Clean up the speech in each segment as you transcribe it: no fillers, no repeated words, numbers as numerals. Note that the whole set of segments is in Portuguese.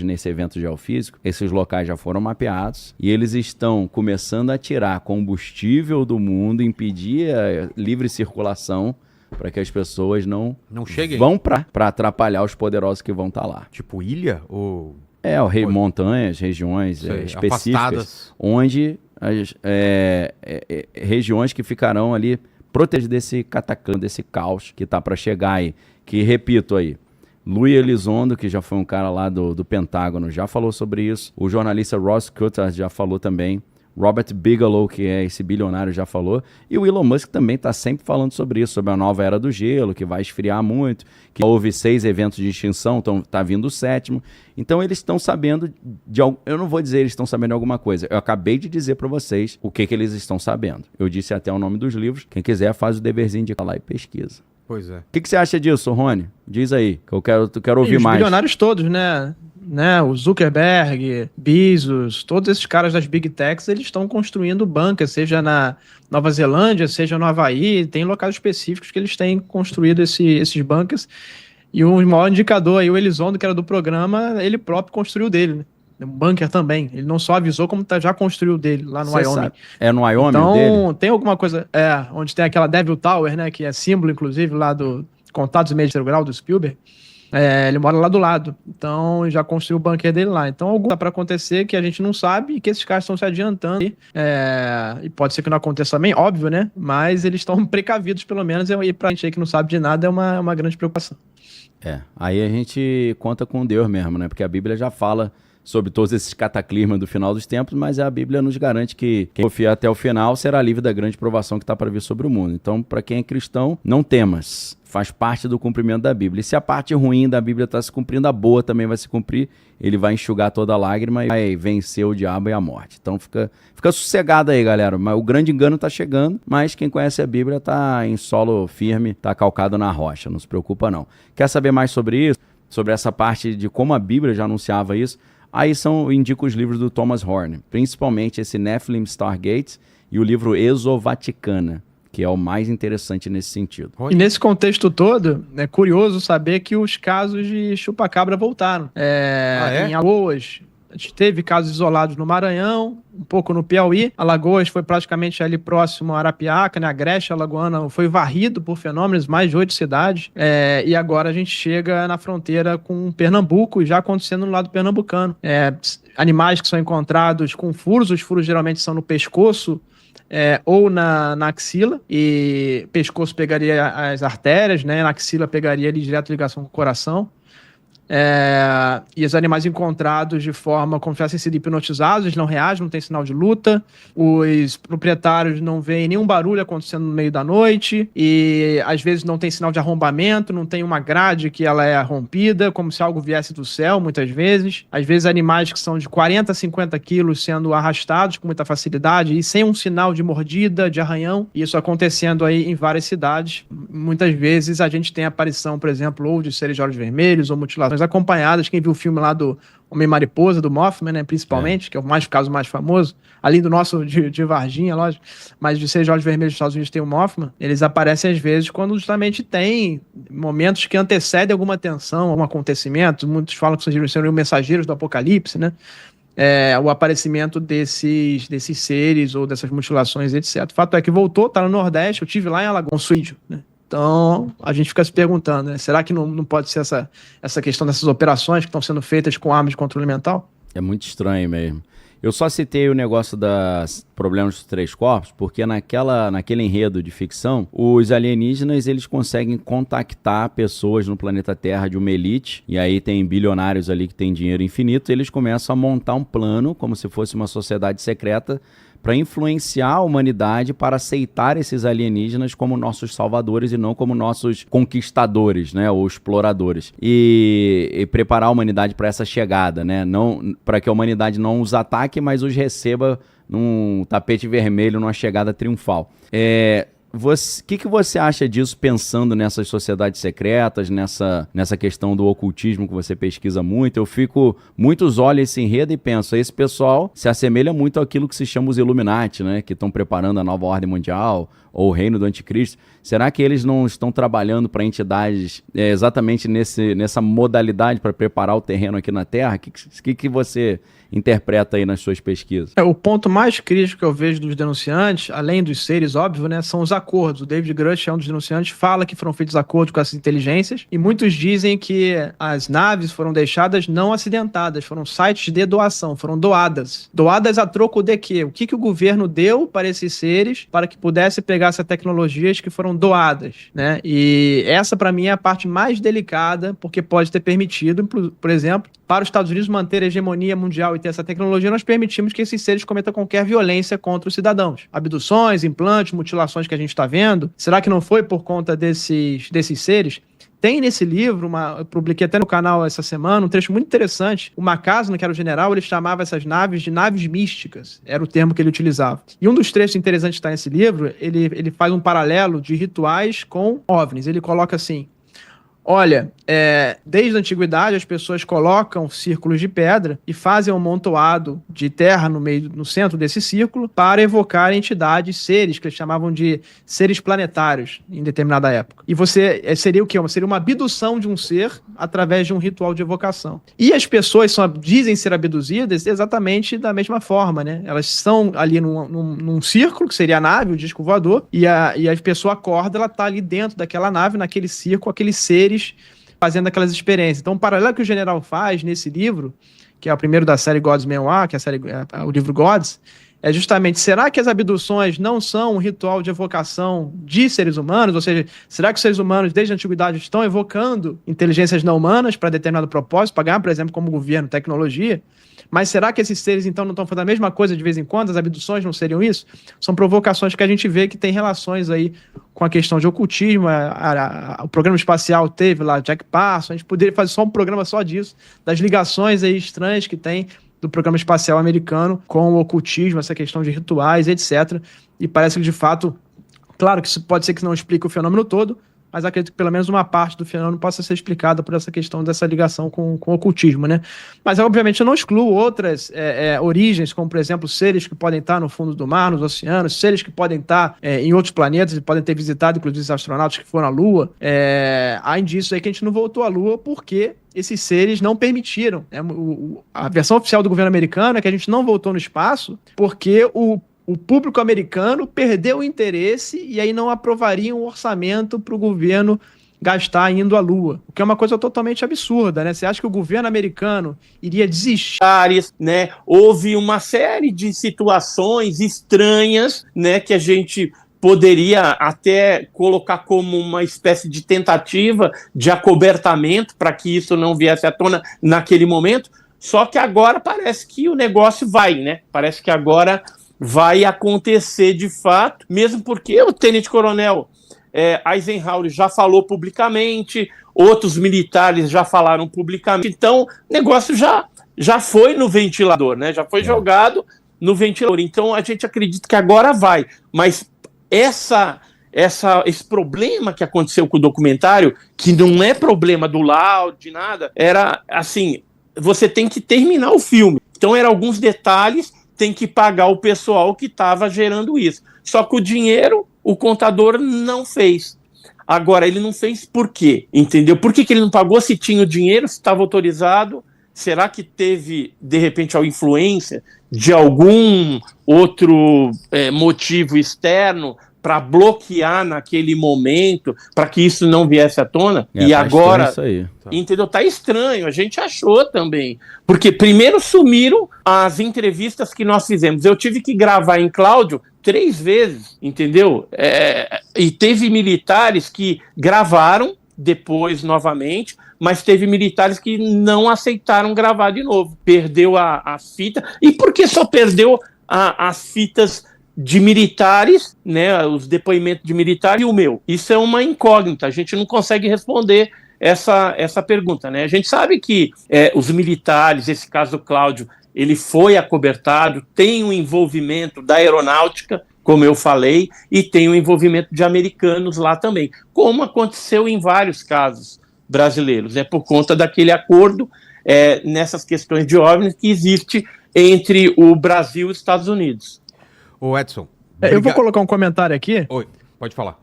nesse evento geofísico, esses locais já foram mapeados e eles estão começando a tirar combustível do mundo, impedir a livre circulação para que as pessoas não cheguem. Vão para atrapalhar os poderosos que vão estar lá. Tipo ilha? Ou... montanhas, regiões específicas, afastadas, onde regiões que ficarão ali protegidas desse cataclismo, desse caos que está para chegar aí. Que, repito aí, Louis Elizondo, que já foi um cara lá do Pentágono, já falou sobre isso. O jornalista Ross Coulthard já falou também. Robert Bigelow, que é esse bilionário, já falou. E o Elon Musk também está sempre falando sobre isso, sobre a nova era do gelo, que vai esfriar muito, que houve 6 eventos de extinção, então está vindo o 7º. Então eles estão sabendo eu não vou dizer eles estão sabendo de alguma coisa. Eu acabei de dizer para vocês o que eles estão sabendo. Eu disse até o nome dos livros. Quem quiser faz o deverzinho de ir lá e pesquisa. Pois é. O que você acha disso, Rony? Diz aí, que eu quero ouvir mais. Os bilionários todos, né? O Zuckerberg, Bezos, todos esses caras das Big Techs, eles estão construindo bunkers, seja na Nova Zelândia, seja no Havaí, tem locais específicos que eles têm construído esses bunkers. E o maior indicador aí, o Elizondo, que era do programa, ele próprio construiu dele, né? Um bunker também. Ele não só avisou, como já construiu dele lá no Wyoming. Sabe. É no Wyoming então, dele? Tem alguma coisa... onde tem aquela Devil Tower, né? Que é símbolo, inclusive, lá do Contatos e Meio de Terceiro Grau, do Spielberg. Ele mora lá do lado. Então, já construiu o bunker dele lá. Então, algo dá para acontecer que a gente não sabe e que esses caras estão se adiantando. E pode ser que não aconteça também, óbvio, né? Mas eles estão precavidos, pelo menos. E pra gente aí que não sabe de nada, é uma grande preocupação. Aí a gente conta com Deus mesmo, né? Porque a Bíblia já fala sobre todos esses cataclismas do final dos tempos, mas a Bíblia nos garante que quem confia até o final será livre da grande provação que está para vir sobre o mundo. Então, para quem é cristão, não temas. Faz parte do cumprimento da Bíblia. E se a parte ruim da Bíblia está se cumprindo, a boa também vai se cumprir. Ele vai enxugar toda a lágrima e vai vencer o diabo e a morte. Então fica sossegado aí, galera. O grande engano está chegando, mas quem conhece a Bíblia está em solo firme, está calcado na rocha. Não se preocupa, não. Quer saber mais sobre isso? Sobre essa parte de como a Bíblia já anunciava isso? Aí eu indico os livros do Thomas Horn, principalmente esse Nephilim Stargates e o livro Exovaticana, que é o mais interessante nesse sentido. E nesse contexto todo, é curioso saber que os casos de chupa-cabra voltaram. Em Alagoas, a gente teve casos isolados no Maranhão, um pouco no Piauí. Alagoas foi praticamente ali próximo a Arapiaca, né? A Agreste Alagoana foi varrido por fenômenos, mais de 8 cidades. E agora a gente chega na fronteira com Pernambuco, já acontecendo no lado pernambucano. Animais que são encontrados com furos, os furos geralmente são no pescoço, ou na axila, e pescoço pegaria as artérias, né? Na axila pegaria ali direto ligação com o coração. E os animais encontrados de forma como se tivessem sido hipnotizados, eles não reagem, não tem sinal de luta, os proprietários não veem nenhum barulho acontecendo no meio da noite, e às vezes não tem sinal de arrombamento, não tem uma grade que ela é rompida, como se algo viesse do céu, muitas vezes. Às vezes animais que são de 40 a 50 quilos sendo arrastados com muita facilidade e sem um sinal de mordida, de arranhão, isso acontecendo aí em várias cidades. Muitas vezes a gente tem a aparição, por exemplo, ou de seres de olhos vermelhos, ou mutilações acompanhadas. Quem viu o filme lá do Homem-Mariposa, do Mothman, né, principalmente, que é o caso mais famoso, além do nosso de Varginha, lógico, mas de seres de olhos vermelhos dos Estados Unidos tem o Mothman, eles aparecem às vezes quando justamente tem momentos que antecedem alguma tensão, algum acontecimento. Muitos falam que seriam mensageiros do apocalipse, né? O aparecimento desses seres ou dessas mutilações, etc. O fato é que voltou, tá no Nordeste, eu tive lá em Alagoas, suicídio, né? Então, a gente fica se perguntando, né? Será que não pode ser essa questão dessas operações que estão sendo feitas com armas de controle mental? É muito estranho mesmo. Eu só citei o negócio dos problemas dos 3 corpos, porque naquele enredo de ficção, os alienígenas eles conseguem contactar pessoas no planeta Terra de uma elite, e aí tem bilionários ali que têm dinheiro infinito, e eles começam a montar um plano, como se fosse uma sociedade secreta, para influenciar a humanidade para aceitar esses alienígenas como nossos salvadores e não como nossos conquistadores, né, ou exploradores. E preparar a humanidade para essa chegada, né, para que a humanidade não os ataque, mas os receba num tapete vermelho, numa chegada triunfal. O que você acha disso, pensando nessas sociedades secretas, nessa questão do ocultismo que você pesquisa muito? Muitos olham esse enredo e pensam, esse pessoal se assemelha muito àquilo que se chama os Illuminati, né? Que estão preparando a nova ordem mundial, ou o reino do anticristo, será que eles não estão trabalhando para entidades exatamente nessa modalidade para preparar o terreno aqui na Terra? O que você interpreta aí nas suas pesquisas? O ponto mais crítico que eu vejo dos denunciantes, além dos seres, óbvio, né, são os acordos. O David Grush é um dos denunciantes, fala que foram feitos acordos com essas inteligências, e muitos dizem que as naves foram deixadas não acidentadas, foram sites de doação, foram doadas. Doadas a troco de quê? O que o governo deu para esses seres para que pudesse pegar essas tecnologias que foram doadas, né? E essa, para mim, é a parte mais delicada, porque pode ter permitido, por exemplo, para os Estados Unidos manter a hegemonia mundial e ter essa tecnologia, nós permitimos que esses seres cometam qualquer violência contra os cidadãos. Abduções, implantes, mutilações que a gente está vendo, será que não foi por conta desses seres? Tem nesse livro, eu publiquei até no canal essa semana, um trecho muito interessante. O Macasno, que era o general, ele chamava essas naves de naves místicas, era o termo que ele utilizava. E um dos trechos interessantes que está nesse livro, ele faz um paralelo de rituais com OVNIs. Ele coloca assim: olha, desde a antiguidade as pessoas colocam círculos de pedra e fazem um amontoado de terra no centro desse círculo para evocar entidades, seres, que eles chamavam de seres planetários em determinada época. E seria o quê? Seria uma abdução de um ser através de um ritual de evocação. E as pessoas dizem ser abduzidas exatamente da mesma forma, né? Elas estão ali num círculo, que seria a nave, o disco voador, e a pessoa acorda, ela está ali dentro daquela nave, naquele círculo, aqueles seres fazendo aquelas experiências. Então, o paralelo que o general faz nesse livro, que é o primeiro da série God's Memoir, que é o livro Gods, é justamente, será que as abduções não são um ritual de evocação de seres humanos? Ou seja, será que os seres humanos, desde a antiguidade, estão evocando inteligências não humanas para determinado propósito, para ganhar, por exemplo, como governo, tecnologia? Mas será que esses seres, então, não estão fazendo a mesma coisa de vez em quando? As abduções não seriam isso? São provocações que a gente vê que tem relações aí com a questão de ocultismo. O programa espacial teve lá Jack Parsons, a gente poderia fazer só um programa só disso, das ligações aí estranhas que tem do programa espacial americano com o ocultismo, essa questão de rituais, etc. E parece que, de fato, claro que isso pode ser que não explique o fenômeno todo, mas acredito que pelo menos uma parte do fenômeno possa ser explicada por essa questão dessa ligação com o ocultismo, né? Mas, obviamente, eu não excluo outras origens, como, por exemplo, seres que podem estar no fundo do mar, nos oceanos, seres que podem estar em outros planetas e podem ter visitado, inclusive, os astronautas que foram à Lua. Há indícios aí que a gente não voltou à Lua porque esses seres não permitiram. A versão oficial do governo americano é que a gente não voltou no espaço porque o público americano perdeu o interesse e aí não aprovaria um orçamento para o governo gastar indo à Lua, o que é uma coisa totalmente absurda, né? Você acha que o governo americano iria desistir? Né? Houve uma série de situações estranhas, né, que a gente poderia até colocar como uma espécie de tentativa de acobertamento para que isso não viesse à tona naquele momento, só que agora parece que o negócio vai, né? Parece que agora vai acontecer de fato, mesmo porque o tenente-coronel Eisenhower já falou publicamente, outros militares já falaram publicamente, então o negócio já foi no ventilador, né? Já foi jogado no ventilador, então a gente acredita que agora vai, mas esse problema que aconteceu com o documentário, que não é problema do laudo, de nada, era assim, você tem que terminar o filme, então eram alguns detalhes, tem que pagar o pessoal que estava gerando isso. Só que o dinheiro, o contador não fez. Agora, ele não fez por quê? Entendeu? Por que ele não pagou se tinha o dinheiro, se estava autorizado? Será que teve, de repente, a influência de algum outro motivo externo para bloquear naquele momento, para que isso não viesse à tona? E tá agora, isso aí. entendeu? Tá estranho, a gente achou também. Porque primeiro sumiram as entrevistas que nós fizemos. Eu tive que gravar em Cláudio 3 vezes, entendeu? E teve militares que gravaram depois novamente, mas teve militares que não aceitaram gravar de novo. Perdeu a fita. E por que só perdeu as fitas de militares, né, os depoimentos de militares e o meu? Isso é uma incógnita, a gente não consegue responder essa pergunta, né? A gente sabe que os militares, esse caso do Cláudio, ele foi acobertado, tem um envolvimento da aeronáutica, como eu falei, e tem um envolvimento de americanos lá também, como aconteceu em vários casos brasileiros, por conta daquele acordo nessas questões de OVNIs que existe entre o Brasil e os Estados Unidos. Ô Edson. Eu vou colocar um comentário aqui. Oi. Pode falar.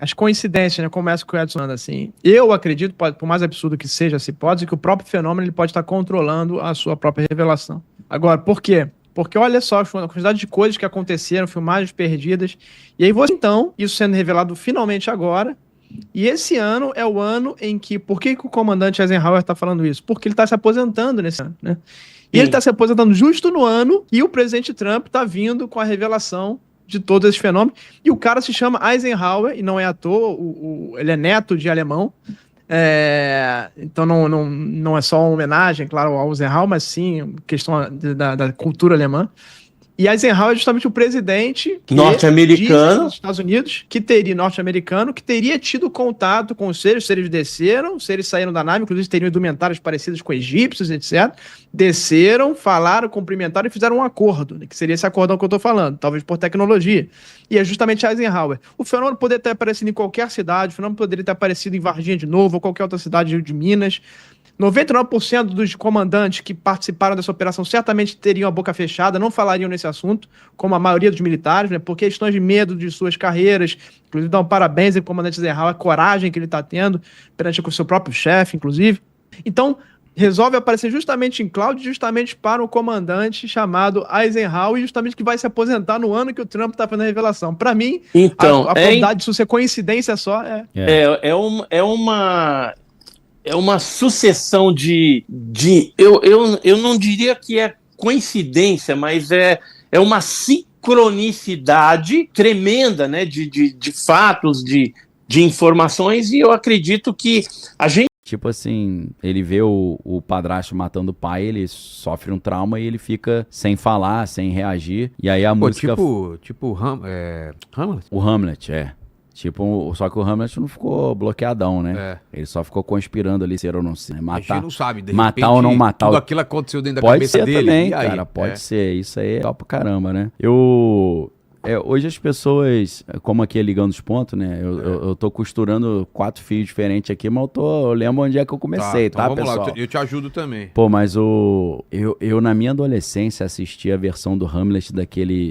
As coincidências, né? Começa com o Edson falando assim. Eu acredito, por mais absurdo que seja essa hipótese, que o próprio fenômeno ele pode estar controlando a sua própria revelação. Agora, por quê? Porque olha só a quantidade de coisas que aconteceram, filmagens perdidas. E aí então, isso sendo revelado finalmente agora. E esse ano é o ano em que... Por que o comandante Eisenhower está falando isso? Porque ele está se aposentando nesse ano, né? E ele está se aposentando justo no ano e o presidente Trump está vindo com a revelação de todos esses fenômenos. E o cara se chama Eisenhower, e não é à toa, ele é neto de alemão. Então não é só uma homenagem, claro, ao Eisenhower, mas sim questão da cultura alemã. E Eisenhower é justamente o presidente norte-americano dos Estados Unidos, norte-americano, que teria tido contato com os seres desceram, os seres saíram da nave, inclusive teriam indumentárias parecidas com egípcios, etc. Desceram, falaram, cumprimentaram e fizeram um acordo, né, que seria esse acordão que eu estou falando, talvez por tecnologia. E é justamente Eisenhower. O fenômeno poderia ter aparecido em qualquer cidade, o fenômeno poderia ter aparecido em Varginha de Novo, ou qualquer outra cidade de Minas. 99% dos comandantes que participaram dessa operação certamente teriam a boca fechada, não falariam nesse assunto, como a maioria dos militares, né, por questões de medo de suas carreiras. Inclusive, dá um parabéns ao comandante Eisenhower, a coragem que ele está tendo perante o seu próprio chefe, inclusive. Então, resolve aparecer justamente em cloud, justamente para um comandante chamado Eisenhower, e justamente que vai se aposentar no ano que o Trump está fazendo a revelação. Para mim, então, a probabilidade disso ser coincidência só é uma sucessão eu não diria que é coincidência, mas é uma sincronicidade tremenda, né, de fatos, de informações, e eu acredito que a gente... Tipo assim, ele vê o padrasto matando o pai, ele sofre um trauma e ele fica sem falar, sem reagir, e aí a música... Tipo Hamlet? O Hamlet, só que o Hamlet não ficou bloqueadão, né? Ele só ficou conspirando ali, ser ou não ser. A gente não sabe, de matar repente, ou não matar. Tudo aquilo aconteceu dentro da cabeça dele. Pode ser também, cara, pode ser. Isso aí é top pra caramba, né? Hoje as pessoas, como aqui é ligando os pontos, né? Eu tô costurando 4 fios diferentes aqui, mas eu lembro onde é que eu comecei, então vamos pessoal? lá, eu te ajudo também. Pô, mas eu na minha adolescência assisti a versão do Hamlet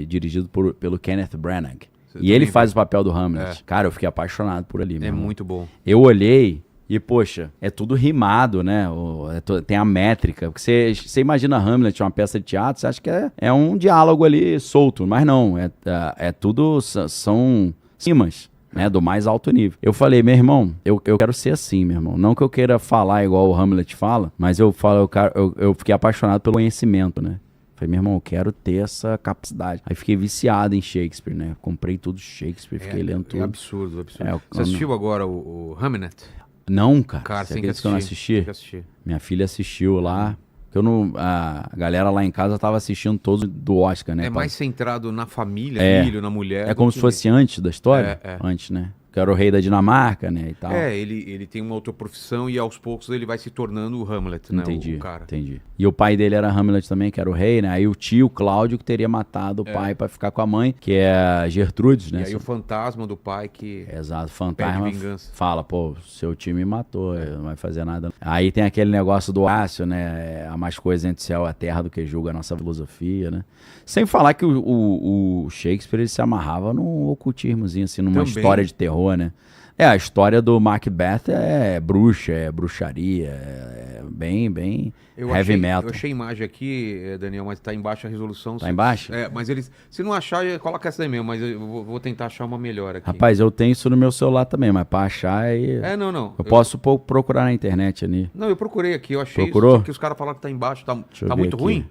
dirigido pelo Kenneth Branagh. E ele faz o papel do Hamlet. Cara, eu fiquei apaixonado por ali. É muito bom. Eu olhei e, poxa, é tudo rimado, né? Tem a métrica. Porque você imagina Hamlet, uma peça de teatro, você acha que é um diálogo ali solto. Mas não, tudo são rimas, né? Do mais alto nível. Eu falei, meu irmão, eu quero ser assim, meu irmão. Não que eu queira falar igual o Hamlet fala, mas eu fiquei apaixonado pelo conhecimento, né? Falei, meu irmão, eu quero ter essa capacidade. Aí fiquei viciado em Shakespeare, né? Comprei tudo Shakespeare, fiquei lendo tudo. É absurdo. Você assistiu agora o Hamnet? Não, cara. Cara, você tem que acredita que eu não assisti? Tem que assistir. Minha filha assistiu lá. A galera lá em casa tava assistindo todos do Oscar, né? Mais centrado na família, filho, na mulher. É como se fosse antes da história? É. Antes, né? Que era o rei da Dinamarca, né, e tal. Ele tem uma outra profissão e aos poucos ele vai se tornando o Hamlet, né, o cara. Entendi. E o pai dele era Hamlet também, que era o rei, né? Aí o tio Cláudio que teria matado o pai pra ficar com a mãe, que é a Gertrudes, né? E aí o fantasma do pai que Exato, fantasma pede vingança. Fala, pô, seu time me matou, não vai fazer nada. Aí tem aquele negócio do Horácio, né? Há mais coisa entre o céu e a terra do que julga a nossa filosofia, né? Sem falar que o Shakespeare ele se amarrava num ocultismozinho, assim, numa história de terror, né? A história do Macbeth é bruxa, é bruxaria, é bem heavy metal. Eu achei imagem aqui, Daniel, mas tá embaixo a resolução. Tá embaixo? Mas se não achar, coloca essa aí mesmo, mas eu vou tentar achar uma melhor aqui. Rapaz, eu tenho isso no meu celular também, mas pra achar aí... não. Eu posso procurar na internet ali. Não, eu procurei aqui, eu achei Procurou? isso, que os caras falaram que tá embaixo, tá muito aqui. ruim?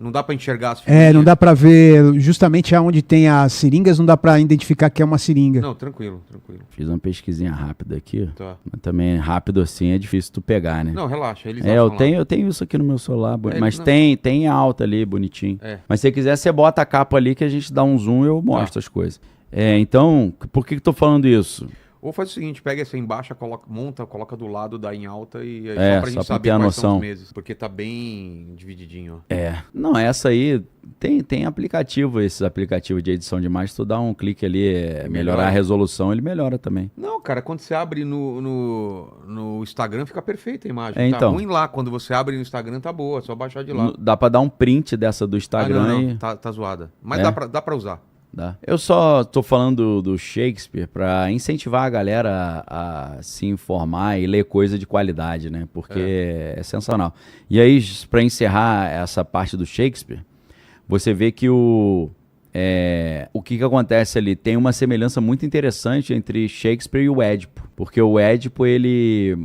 Não dá pra enxergar as figurinhas? Não dá pra ver justamente aonde tem as seringas, não dá pra identificar que é uma seringa. Não, tranquilo. Fiz uma pesquisinha rápida aqui. Tá. Mas também rápido assim é difícil tu pegar, né? Não, relaxa. Eles eu tenho isso aqui no meu celular, mas tem alta ali, bonitinho. Mas se você quiser, você bota a capa ali que a gente dá um zoom e eu mostro as coisas. Então, por que eu tô falando isso? Ou faz o seguinte, pega essa embaixo, coloca do lado da em alta e aí só pra gente pra saber ter a quais noção. são os meses. Porque tá bem divididinho, ó. Não, essa aí tem aplicativo, esses aplicativos de edição de imagem, tu dá um clique ali, melhorar a resolução, ele melhora também. Não, cara, quando você abre no Instagram fica perfeita a imagem. Tá então. ruim lá, quando você abre no Instagram tá boa, é só baixar de lá. Dá pra dar um print dessa do Instagram não, tá zoada. Mas dá pra usar. Tá? Eu só tô falando do Shakespeare para incentivar a galera a se informar e ler coisa de qualidade, né? Porque é sensacional. E aí, para encerrar essa parte do Shakespeare, você vê que o que acontece ali? Tem uma semelhança muito interessante entre Shakespeare e o Édipo. Porque o Édipo, ele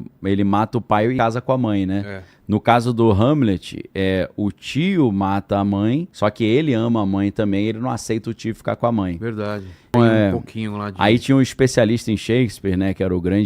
mata o pai e casa com a mãe, né? No caso do Hamlet, o tio mata a mãe, só que ele ama a mãe também, ele não aceita o tio ficar com a mãe. Verdade. Tem um pouquinho lá de... Aí tinha um especialista em Shakespeare, né? Que era o grande